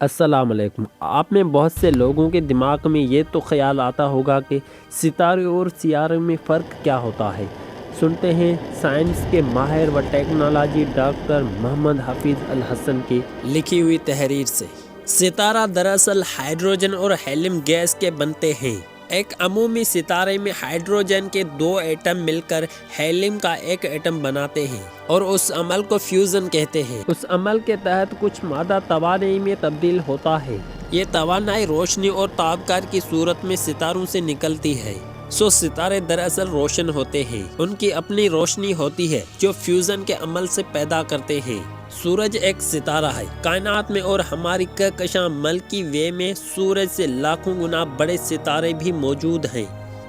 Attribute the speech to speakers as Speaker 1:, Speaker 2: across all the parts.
Speaker 1: السلام علیکم۔ آپ میں بہت سے لوگوں کے دماغ میں یہ تو خیال آتا ہوگا کہ ستارے اور سیارے میں فرق کیا ہوتا ہے۔ سنتے ہیں سائنس کے ماہر و ٹیکنالوجی ڈاکٹر محمد حفیظ الحسن کی لکھی ہوئی تحریر سے۔ ستارہ دراصل ہائیڈروجن اور ہیلیم گیس کے بنتے ہیں۔ ایک عمومی ستارے میں ہائیڈروجن کے 2 ایٹم مل کر ہیلیم کا ایک ایٹم بناتے ہیں اور اس عمل کو فیوژن کہتے ہیں۔ اس عمل کے تحت کچھ مادہ توانائی میں تبدیل ہوتا ہے۔ یہ توانائی روشنی اور تابکار کی صورت میں ستاروں سے نکلتی ہے۔ ستارے دراصل روشن ہوتے ہیں۔ ان کی اپنی روشنی ہوتی ہے جو فیوژن کے عمل سے پیدا کرتے ہیں۔ سورج ایک ستارہ ہے۔ کائنات میں اور ہماری کہکشاں ملکی وے میں سورج سے لاکھوں گنا بڑے ستارے بھی موجود ہیں۔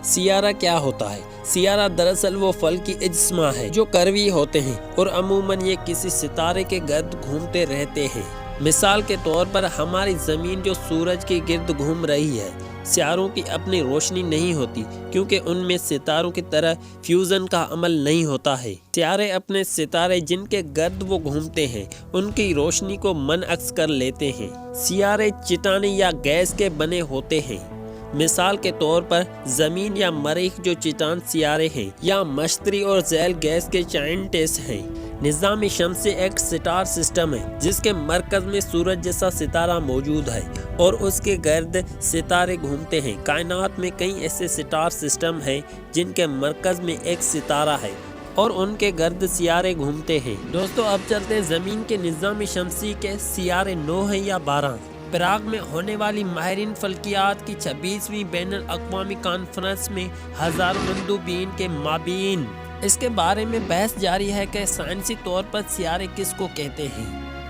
Speaker 1: سیارہ کیا ہوتا ہے؟ سیارہ دراصل وہ فلکی اجسام ہے جو کروی ہوتے ہیں اور عموماً یہ کسی ستارے کے گرد گھومتے رہتے ہیں۔ مثال کے طور پر ہماری زمین جو سورج کے گرد گھوم رہی ہے۔ سیاروں کی اپنی روشنی نہیں ہوتی کیونکہ ان میں ستاروں کی طرح فیوژن کا عمل نہیں ہوتا ہے۔ سیارے اپنے ستارے جن کے گرد وہ گھومتے ہیں ان کی روشنی کو منعکس کر لیتے ہیں۔ سیارے چٹانیں یا گیس کے بنے ہوتے ہیں۔ مثال کے طور پر زمین یا مریخ جو چٹان سیارے ہیں یا مشتری اور ذیل گیس کے جائنٹس ہیں۔ نظام شمسی ایک سٹار سسٹم ہے جس کے مرکز میں سورج جیسا ستارہ موجود ہے اور اس کے گرد ستارے گھومتے ہیں۔ کائنات میں کئی ایسے سٹار سسٹم ہیں جن کے مرکز میں ایک ستارہ ہے اور ان کے گرد سیارے گھومتے ہیں۔ دوستو اب چلتے ہیں زمین کے نظام شمسی کے سیارے 9 ہیں یا 12۔ پراگ میں ہونے والی ماہرین فلکیات کی 26ویں بین الاقوامی کانفرنس میں ہزاروں مندوبین کے مابین اس کے بارے میں بحث جاری ہے کہ سائنسی طور پر سیارے کس کو کہتے ہیں۔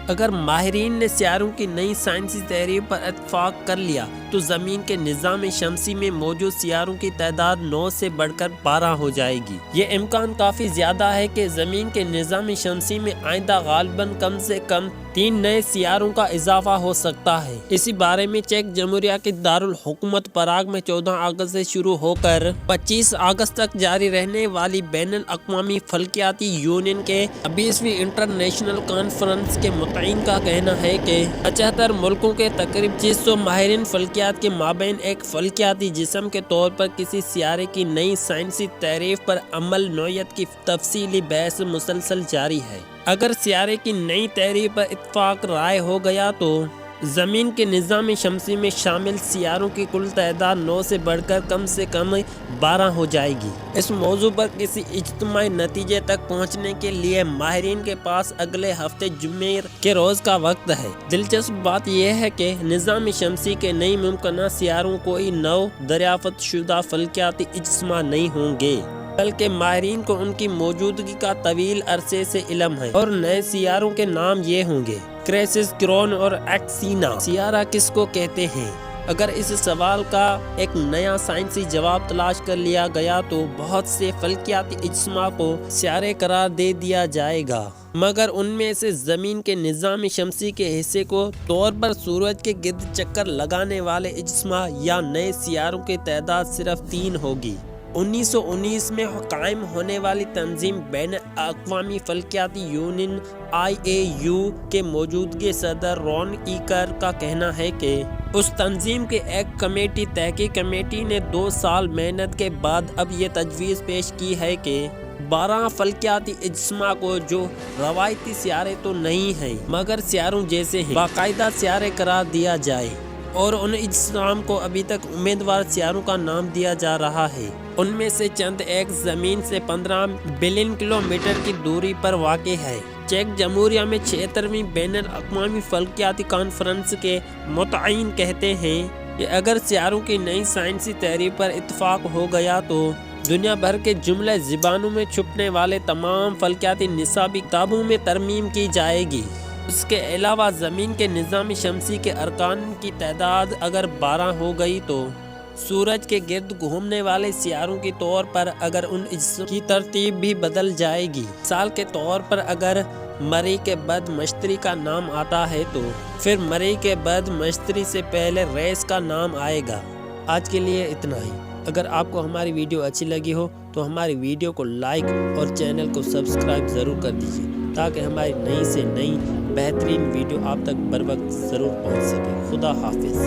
Speaker 1: اگر ماہرین نے سیاروں کی نئی سائنسی تعریف پر اتفاق کر لیا تو زمین کے نظام شمسی میں موجود سیاروں کی تعداد 9 سے بڑھ کر 12 ہو جائے گی۔ یہ امکان کافی زیادہ ہے کہ زمین کے نظام شمسی میں آئندہ غالباً کم سے کم 3 نئے سیاروں کا اضافہ ہو سکتا ہے۔ اسی بارے میں چیک جمہوریہ کے دارالحکومت پراگ میں 14 اگست سے شروع ہو کر 25 اگست تک جاری رہنے والی بین الاقوامی فلکیاتی یونین کے 26ویں انٹرنیشنل کانفرنس کے متعین کا کہنا ہے کہ 75 ملکوں کے تقریباً 600 ماہرین فلکیات کے مابین ایک فلکیاتی جسم کے طور پر کسی سیارے کی نئی سائنسی تعریف پر عمل نوعیت کی تفصیلی بحث مسلسل جاری ہے۔ اگر سیارے کی نئی تعریف پر اتفاق رائے ہو گیا تو زمین کے نظام شمسی میں شامل سیاروں کی کل تعداد 9 سے بڑھ کر کم سے کم 12 ہو جائے گی۔ اس موضوع پر کسی اجتماعی نتیجے تک پہنچنے کے لیے ماہرین کے پاس اگلے ہفتے جمعے کے روز کا وقت ہے۔ دلچسپ بات یہ ہے کہ نظام شمسی کے نئی ممکنہ سیاروں کوئی نو دریافت شدہ فلکیاتی اجسام نہیں ہوں گے، بلکہ ماہرین کو ان کی موجودگی کا طویل عرصے سے علم ہے اور نئے سیاروں کے نام یہ ہوں گے: کریسس، کرون اور ایکسینا۔ سیارہ کس کو کہتے ہیں؟ اگر اس سوال کا ایک نیا سائنسی جواب تلاش کر لیا گیا تو بہت سے فلکیاتی اجسام کو سیارے قرار دے دیا جائے گا، مگر ان میں سے زمین کے نظام شمسی کے حصے کو طور پر سورج کے گرد چکر لگانے والے اجسام یا نئے سیاروں کی تعداد صرف 3 ہوگی۔ 1919 میں قائم ہونے والی تنظیم بین الاقوامی فلکیاتی یونین IAU کے موجودہ صدر رون ایکر کا کہنا ہے کہ اس تنظیم کے ایک کمیٹی تحقیق کمیٹی نے 2 سال محنت کے بعد اب یہ تجویز پیش کی ہے کہ 12 فلکیاتی اجسام کو جو روایتی سیارے تو نہیں ہیں مگر سیاروں جیسے ہیں باقاعدہ سیارے قرار دیا جائے، اور ان اجسام کو ابھی تک امیدوار سیاروں کا نام دیا جا رہا ہے۔ ان میں سے چند ایک زمین سے 15 بلین کلومیٹر کی دوری پر واقع ہے۔ چیک جمہوریہ میں 76ویں بین الاقوامی فلکیاتی کانفرنس کے متعین کہتے ہیں کہ اگر سیاروں کی نئی سائنسی تعریف پر اتفاق ہو گیا تو دنیا بھر کے جملہ زبانوں میں چھپنے والے تمام فلکیاتی نصابی کتابوں میں ترمیم کی جائے گی۔ اس کے علاوہ زمین کے نظام شمسی کے ارکان کی تعداد اگر 12 ہو گئی تو سورج کے گرد گھومنے والے سیاروں کے طور پر اگر ان اجسام کی ترتیب بھی بدل جائے گی۔ مثال کے طور پر اگر مریخ کے بعد مشتری کا نام آتا ہے تو پھر مریخ کے بعد مشتری سے پہلے ریس کا نام آئے گا۔ آج کے لیے اتنا ہی۔ اگر آپ کو ہماری ویڈیو اچھی لگی ہو تو ہماری ویڈیو کو لائک اور چینل کو سبسکرائب ضرور کر دیجیے تاکہ ہماری نئی سے نئی بہترین ویڈیو آپ تک بر وقت ضرور پہنچ سکے۔ خدا حافظ۔